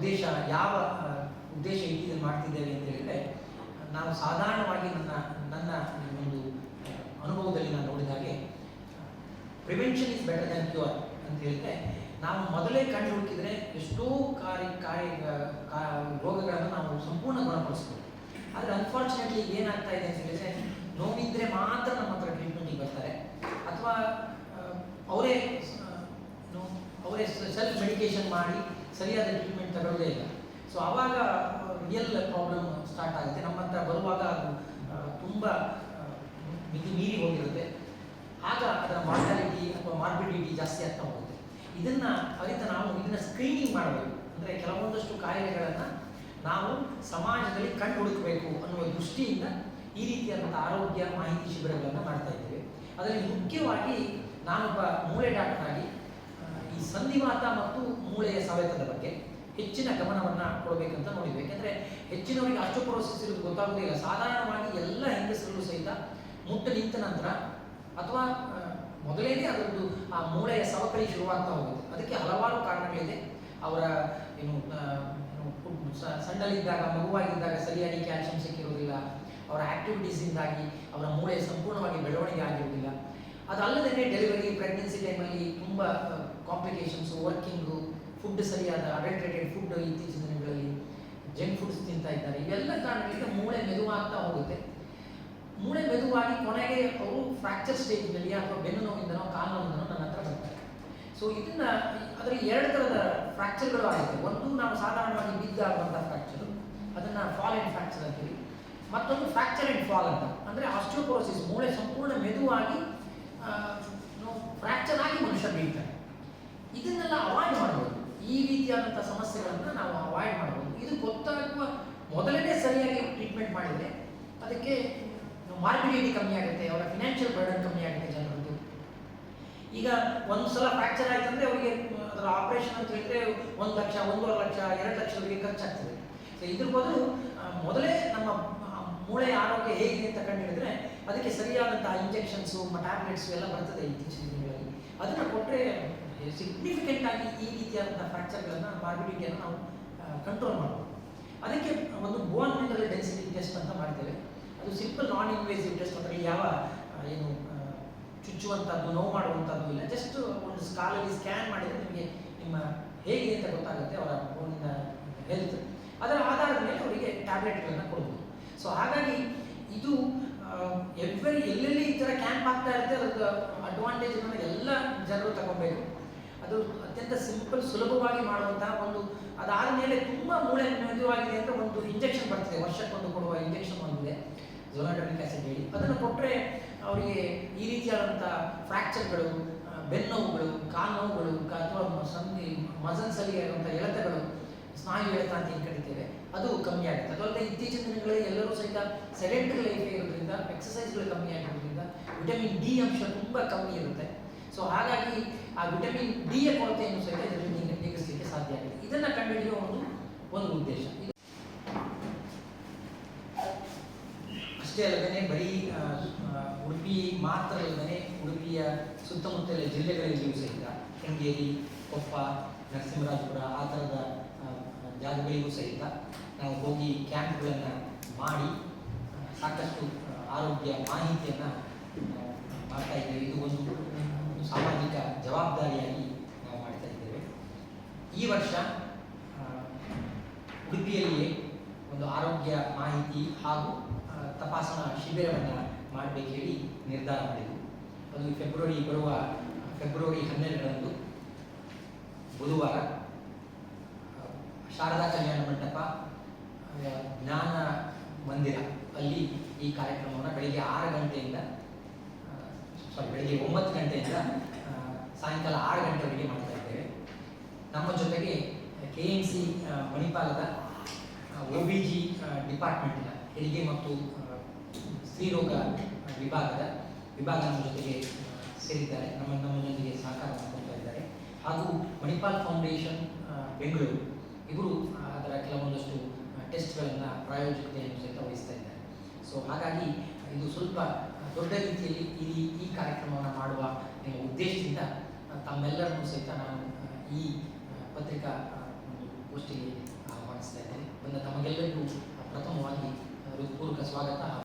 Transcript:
ಉದ್ದೇಶ ಯಾವ ಉದ್ದೇಶ ಇಟ್ಟಿದ್ದು ಮಾಡ್ತಿದ್ದೇವೆ ಅಂತ ಹೇಳಿದ್ರೆ, ನಾವು ಸಾಧಾರಣವಾಗಿ ನನ್ನ ಒಂದು ಅನುಭವದಲ್ಲಿ ನಾನು ನೋಡಿದ ಹಾಗೆ prevention is better than cure ಅಂತ ಹೇಳಿದ್ರೆ, ನಾವು ಮೊದಲೇ ಕಂಡು ಹುಡುಕಿದ್ರೆ ಎಷ್ಟೋ ರೋಗಗಳನ್ನು ನಾವು ಸಂಪೂರ್ಣ ಗುಣಪಡಿಸ್ಬೋದು. ಆದರೆ ಅನ್ಫಾರ್ಚುನೇಟ್ಲಿ ಏನಾಗ್ತಾ ಇದೆ ಅಂತ ಹೇಳಿದ್ರೆ, ನೋವಿದ್ರೆ ಮಾತ್ರ ನಮ್ಮ ಹತ್ರ ಟ್ರೀಟ್ಮೆಂಟಿಗೆ ಬರ್ತಾರೆ, ಅಥವಾ ಅವರೇ ಸೆಲ್ಫ್ ಮೆಡಿಕೇಶನ್ ಮಾಡಿ ಸರಿಯಾದ ಟ್ರೀಟ್ಮೆಂಟ್ ತಗೊಳ್ಳೋದೇ ಇಲ್ಲ. ಸೊ ಆವಾಗ ರಿಯಲ್ ಪ್ರಾಬ್ಲಮ್ ಸ್ಟಾರ್ಟ್ ಆಗುತ್ತೆ. ನಮ್ಮ ಹತ್ರ ಬರುವಾಗ ಅದು ತುಂಬ ಮಿತಿ ಮೀರಿ ಹೋಗಿರುತ್ತೆ. ಆಗ ಅದರ ಮಾರ್ಟಾಲಿಟಿ ಅಥವಾ ಮಾರ್ಬಿಡಿಟಿ ಜಾಸ್ತಿ ಆಗ್ತಾ ಹೋಗುತ್ತೆ. ಇದನ್ನು ಅರಿತು ನಾವು ಇದನ್ನು ಸ್ಕ್ರೀನಿಂಗ್ ಮಾಡಬೇಕು. ಅಂದರೆ ಕೆಲವೊಂದಷ್ಟು ಕಾಯಿಲೆಗಳನ್ನು ನಾವು ಸಮಾಜದಲ್ಲಿ ಕಂಡು ಹುಡುಕಬೇಕು ಅನ್ನುವ ದೃಷ್ಟಿಯಿಂದ ಈ ರೀತಿಯಾದಂಥ ಆರೋಗ್ಯ ಮಾಹಿತಿ ಶಿಬಿರಗಳನ್ನು ಮಾಡ್ತಾ ಇದ್ದೇವೆ. ಅದರಲ್ಲಿ ಮುಖ್ಯವಾಗಿ ನಾನೊಬ್ಬ ಮೂಳೆ ಡಾಕ್ಟರ್ ಆಗಿ ಈ ಸಂಧಿವಾತ ಮತ್ತು ಮೂಳೆಯ ಸವೆತದ ಬಗ್ಗೆ ಹೆಚ್ಚಿನ ಗಮನವನ್ನು ಕೊಡಬೇಕಂತ ನೋಡಿದ್ವಿ. ಯಾಕೆಂದರೆ ಹೆಚ್ಚಿನವರಿಗೆ ಆಸ್ಟಿಯೋಪೊರೋಸಿಸ್ ಇರೋದು ಗೊತ್ತಾಗೋದಿಲ್ಲ. ಸಾಧಾರಣವಾಗಿ ಎಲ್ಲ ಹೆಂಗಸರಲ್ಲೂ ಸಹಿತ ಮುಟ್ಟು ನಿಂತ ನಂತರ ಅಥವಾ ಮೊದಲೇನೆ ಅದರದ್ದು ಆ ಮೂಳೆಯ ಸವಕಳಿ ಶುರುವಾಗ್ತಾ ಹೋಗುತ್ತೆ. ಅದಕ್ಕೆ ಹಲವಾರು ಕಾರಣಗಳಿದೆ. ಅವರ ಸಣ್ಣಲಿದ್ದಾಗ, ಮಗುವಾಗಿದ್ದಾಗ ಸರಿಯಾಗಿ ಕ್ಯಾಲ್ಸಿಯಂ ಸಿಕ್ಕಿರೋದಿಲ್ಲ, ಅವರ ಆಕ್ಟಿವಿಟೀಸಿಂದಾಗಿ ಅವರ ಮೂಳೆ ಸಂಪೂರ್ಣವಾಗಿ ಬೆಳವಣಿಗೆ ಆಗಿರುವುದಿಲ್ಲ. ಅದಲ್ಲದೆ ಡೆಲಿವರಿ, ಪ್ರೆಗ್ನೆನ್ಸಿ ಟೈಮಲ್ಲಿ ತುಂಬ ಕಾಂಪ್ಲಿಕೇಶನ್ಸು, ವರ್ಕಿಂಗು, ಫುಡ್ ಸರಿಯಾದ ಅಡಲ್ಟ್ರೇಟೆಡ್ ಫುಡ್ ಇತ್ತೀಚಿನ ದಿನಗಳಲ್ಲಿ ಜಂಕ್ ಫುಡ್ಸ್ ತಿಂತಾ ಇದ್ದಾರೆ. ಇವೆಲ್ಲ ಕಾರಣಗಳಿಂದ ಮೂಳೆ ಮೆದುವಾಗ್ತಾ ಹೋಗುತ್ತೆ. ಮೂಳೆ ಮೆದುವಾಗಿ ಕೊನೆಗೆ ಅವರು ಫ್ರ್ಯಾಕ್ಚರ್ ಸ್ಟೇಜ್ನಲ್ಲಿ ಅಥವಾ ಬೆನ್ನು ನೋವಿಂದನೋ ಕಾಲು ನೋವಿಂದನೋ ನನ್ನ ಹತ್ರ ಬರ್ತಾರೆ. ಸೊ ಇದನ್ನು ಅದರಲ್ಲಿ ಎರಡು ಥರದ ಫ್ರ್ಯಾಕ್ಚರ್ಗಳು ಆಗುತ್ತೆ. ಒಂದು ನಾವು ಸಾಧಾರಣವಾಗಿ ಬಿದ್ದಾಗುವಂಥ ಫ್ರ್ಯಾಕ್ಚರು, ಅದನ್ನು ಫಾಲ್ ಆ್ಯಂಡ್ ಫ್ರ್ಯಾಕ್ಚರ್ ಅಂತೀವಿ. ಮತ್ತೊಂದು ಫ್ರ್ಯಾಕ್ಚರ್ ಆ್ಯಂಡ್ ಫಾಲ್ ಅಂತ, ಅಂದರೆ ಆಸ್ಟಿಯೋಪೊರೋಸಿಸ್, ಮೂಳೆ ಸಂಪೂರ್ಣ ಮೆದುವಾಗಿ ಫ್ರ್ಯಾಕ್ಚರ್ ಆಗಿ ಮನುಷ್ಯ ಬೀಳ್ತಾರೆ. ಇದನ್ನೆಲ್ಲ ಅವಾಯ್ಡ್ ಮಾಡ್ಬೋದು. ಈ ರೀತಿಯಾದಂಥ ಸಮಸ್ಯೆಗಳನ್ನು ನಾವು ಅವಾಯ್ಡ್ ಮಾಡ್ಬೋದು. ಇದು ಗೊತ್ತಾಗುವ ಮೊದಲನೇ ಸರಿಯಾಗಿ ಟ್ರೀಟ್ಮೆಂಟ್ ಮಾಡಿದರೆ ಅದಕ್ಕೆ ಮಾರ್ಬಿಡಿಟಿ ಕಮ್ಮಿ ಆಗುತ್ತೆ, ಅವರ ಫಿನಾನ್ಷಿಯಲ್ ಬರ್ಡನ್ ಕಮ್ಮಿ ಆಗುತ್ತೆ ಜನರದ್ದು. ಈಗ ಒಂದು ಸಲ ಫ್ರ್ಯಾಕ್ಚರ್ ಆಯ್ತು ಅಂದರೆ ಅವರಿಗೆ ಅದರ ಆಪರೇಷನ್ ಅಂತ ಹೇಳಿದ್ರೆ 1 ಲಕ್ಷ, 1.5 ಲಕ್ಷ, 2 ಲಕ್ಷವರೆಗೆ ಖರ್ಚಾಗ್ತದೆ. ಸೊ ಇದ್ರ ಬದಲು ಮೊದಲೇ ನಮ್ಮ ಮೂಳೆಯ ಆರೋಗ್ಯ ಹೇಗಿದೆ ಅಂತ ಕಂಡುಹಿಡಿದ್ರೆ ಅದಕ್ಕೆ ಸರಿಯಾದಂಥ ಇಂಜೆಕ್ಷನ್ಸು, ಟ್ಯಾಬ್ಲೆಟ್ಸು ಎಲ್ಲ ಬರ್ತದೆ ಇತ್ತೀಚಿನ ದಿನಗಳಲ್ಲಿ. ಅದನ್ನು ಕೊಟ್ಟರೆ ಸಿಗ್ನಿಫಿಕೆಂಟ್ ಆಗಿ ಈ ರೀತಿಯಾದಂಥ ಫ್ರ್ಯಾಕ್ಚರ್ಗಳನ್ನು, ಮಾರ್ಬಿಡಿಟಿಯನ್ನು ನಾವು ಕಂಟ್ರೋಲ್ ಮಾಡ್ಬೋದು. ಅದಕ್ಕೆ ಒಂದು ಬೋನ್ ಮಿನರಲ್ ಡೆನ್ಸಿಟಿ ಟೆಸ್ಟ್ ಅಂತ ಮಾಡ್ತೇವೆ. ಅದು ಸಿಂಪಲ್ ನಾನ್ ಇನ್ವೇಸಿವ್ ಟೆಸ್ಟ್. ಅದರಲ್ಲಿ ಯಾವ ಏನು ಚುಚ್ಚುವಂಥದ್ದು, ನೋವು ಮಾಡುವಂಥದ್ದು ಇಲ್ಲ. ಜಸ್ಟ್ ಒಂದು ಸ್ಕಾಲಲ್ಲಿ ಸ್ಕ್ಯಾನ್ ಮಾಡಿದರೆ ನಿಮಗೆ ನಿಮ್ಮ ಹೇಗಿದೆ ಅಂತ ಗೊತ್ತಾಗುತ್ತೆ, ಅವರ ಬೋನಿನ ಹೆಲ್ತ್. ಅದರ ಆಧಾರದ ಮೇಲೆ ಅವರಿಗೆ ಟ್ಯಾಬ್ಲೆಟ್ಗಳನ್ನು ಕೊಡ್ಬೋದು. ಸೊ ಹಾಗಾಗಿ ಇದು ಎಲ್ಲೆಲ್ಲಿ ಈ ಥರ ಕ್ಯಾಂಪ್ ಆಗ್ತಾ ಇರುತ್ತೆ ಅದರ ಅಡ್ವಾಂಟೇಜನ್ನು ಎಲ್ಲ ಜನರು ತಗೊಬೇಕು. ಅದು ಅತ್ಯಂತ ಸಿಂಪಲ್, ಸುಲಭವಾಗಿ ಮಾಡುವಂತಹ ಒಂದು. ಅದಾದ ಮೇಲೆ ತುಂಬ ಮೂಳೆ ಮೆದುವಾಗಿದೆ ಅಂದರೆ ಒಂದು ಇಂಜೆಕ್ಷನ್ ಬರ್ತಿದೆ, ವರ್ಷಕ್ಕೊಂದು ಕೊಡುವ ಇಂಜೆಕ್ಷನ್ ಒಂದಿದೆ, ಝೊನಾಟೋನಿಕ್ ಆಸಿಡ್ ಹೇಳಿ. ಅದನ್ನು ಕೊಟ್ಟರೆ ಅವರಿಗೆ ಈ ರೀತಿಯಾದಂಥ ಫ್ರ್ಯಾಕ್ಚರ್ಗಳು, ಬೆನ್ನೋವುಗಳು, ಕಾಲು ನೋವುಗಳು ಅಥವಾ ಮಸಲ್ಸಲ್ಲಿ ಆಗುವಂಥ ಎಳೆತಗಳು, ಸ್ನಾಯು ಎಳೆತ ಅಂತ ಏನು ಕರಿತೇವೆ, ಅದು ಕಮ್ಮಿ ಆಗುತ್ತೆ. ಅದಲ್ಲದೆ ಇತ್ತೀಚಿನ ದಿನಗಳಲ್ಲಿ ಎಲ್ಲರೂ ಸಹಿತ ಸೆಡೆಂಟರಿ ಲೈಫ್ ಇರೋದ್ರಿಂದ, ಎಕ್ಸಸೈಸ್ಗಳು ಕಮ್ಮಿ ಆಗಿರೋದ್ರಿಂದ ವಿಟಮಿನ್ ಡಿ ಅಂಶ ತುಂಬ ಕಮ್ಮಿ ಇರುತ್ತೆ. ಸೊ ಹಾಗಾಗಿ ಆ ವಿಟಮಿನ್ ಡಿಯ ಕೊರತೆಯನ್ನು ಸಹಿತ ಇದರಲ್ಲಿ ನೀಗಿಸಲಿಕ್ಕೆ ಸಾಧ್ಯ ಆಗಿದೆ. ಇದನ್ನು ಕಂಡುಹಿಡಿಯುವ ಒಂದು ಉದ್ದೇಶ. ಅಷ್ಟೇ ಅಲ್ಲದೆ ಬರೀ ಉಡುಪಿ ಮಾತ್ರ ಅಲ್ಲದೆ ಉಡುಪಿಯ ಸುತ್ತಮುತ್ತಲ ಜಿಲ್ಲೆಗಳಲ್ಲಿಯೂ ಸಹಿತ ಶೃಂಗೇರಿ, ಕೊಪ್ಪ, ನರಸಿಂಹರಾಜಪುರ ಆ ಥರದ ಜಾಗಗಳಿಗೂ ಸಹಿತ ನಾವು ಹೋಗಿ ಕ್ಯಾಂಪ್ಗಳನ್ನು ಮಾಡಿ ಸಾಕಷ್ಟು ಆರೋಗ್ಯ ಮಾಹಿತಿಯನ್ನು ಮಾಡ್ತಾ ಇದ್ದೇವೆ. ಇದು ಒಂದು ಸಾಮಾಜಿಕ ಜವಾಬ್ದಾರಿಯಾಗಿ ನಾವು ಮಾಡ್ತಾ ಇದ್ದೇವೆ. ಈ ವರ್ಷ ಉಡುಪಿಯಲ್ಲಿಯೇ ಒಂದು ಆರೋಗ್ಯ ಮಾಹಿತಿ ಹಾಗೂ ತಪಾಸಣಾ ಶಿಬಿರವನ್ನು ಮಾಡಬೇಕು ಹೇಳಿ ನಿರ್ಧಾರ ಮಾಡಿದರು. ಅದು ಬರುವ ಫೆಬ್ರವರಿ 12ರಂದು ಬುಧವಾರ ಶಾರದಾ ಕಲ್ಯಾಣ ಮಂಟಪ, ಜ್ಞಾನ ಮಂದಿರ ಅಲ್ಲಿ ಈ ಕಾರ್ಯಕ್ರಮವನ್ನು ಬೆಳಿಗ್ಗೆ 9 ಗಂಟೆಯಿಂದ ಸಾಯಂಕಾಲ 6 ಗಂಟೆವರೆಗೆ ಮಾಡ್ತಾ ಇದ್ದೇವೆ. ನಮ್ಮ ಜೊತೆಗೆ KMC ಮಣಿಪಾಲದ OBG ಡಿಪಾರ್ಟ್ಮೆಂಟ್ನ ಹೆರಿಗೆ ಮತ್ತು ಸ್ತ್ರೀರೋಗ ವಿಭಾಗ ನಮ್ಮ ಜೊತೆಗೆ ಸೇರಿದ್ದಾರೆ, ನಮ್ಮೊಂದಿಗೆ ಸಹಕಾರವನ್ನು ಕೊಡ್ತಾ ಇದ್ದಾರೆ. ಹಾಗೂ ಮಣಿಪಾಲ್ ಫೌಂಡೇಶನ್ ಬೆಂಗಳೂರು ಇವರು ಅದರ ಕೆಲವೊಂದಷ್ಟು ಟೆಸ್ಟ್ಗಳನ್ನು ಪ್ರಾಯೋಜಕತೆಯನ್ನು ಸಹಿತ ವಹಿಸ್ತಾ ಇದ್ದಾರೆ. ಸೊ ಹಾಗಾಗಿ ಇದು ಸ್ವಲ್ಪ ದೊಡ್ಡ ರೀತಿಯಲ್ಲಿ ಈ ಕಾರ್ಯಕ್ರಮವನ್ನು ಮಾಡುವ ಉದ್ದೇಶದಿಂದ ತಮ್ಮೆಲ್ಲರನ್ನೂ ಸಹಿತ ನಾನು ಈ ಪತ್ರಿಕಾ ಗೋಷ್ಠಿಗೆ ಅದನ್ನು ತಮಗೆಲ್ಲರಿಗೂ ಪ್ರಥಮವಾಗಿ ಹೃತ್ಪೂರ್ವಕ ಸ್ವಾಗತ